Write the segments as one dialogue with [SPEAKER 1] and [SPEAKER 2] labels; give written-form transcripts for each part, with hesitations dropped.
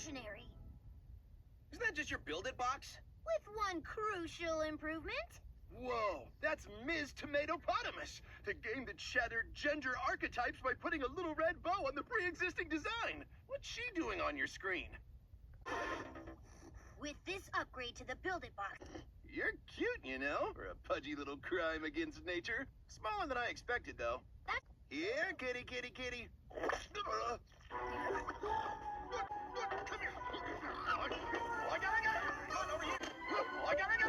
[SPEAKER 1] revolutionary.
[SPEAKER 2] Isn't that just your Build-It box?
[SPEAKER 1] With one crucial improvement.
[SPEAKER 2] Whoa, that's Ms. Tomatopotamus, the game that shattered gender archetypes by putting a little red bow on the pre-existing design. What's she doing on your screen?
[SPEAKER 1] With this upgrade to the Build-It box.
[SPEAKER 2] You're cute, you know, for a pudgy little crime against nature. Smaller than I expected, though. Here, kitty, kitty, kitty. Come here. I got it. Come over here. I got it.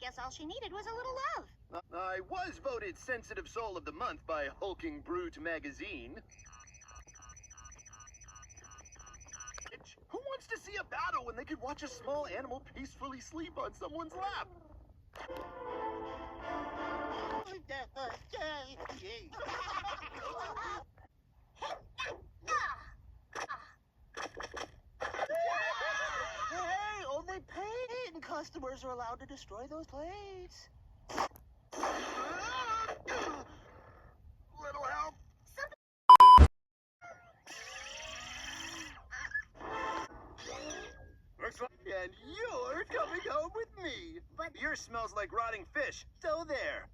[SPEAKER 1] Guess all she needed was a little love.
[SPEAKER 2] I was voted Sensitive Soul of the Month by Hulking Brute magazine. Who wants to see a battle when they could watch a small animal peacefully sleep on someone's lap?
[SPEAKER 3] Hey, only paying customers are allowed to destroy those plates.
[SPEAKER 2] Little help. And you're coming home with me.
[SPEAKER 1] But
[SPEAKER 2] yours smells like rotting fish. So there.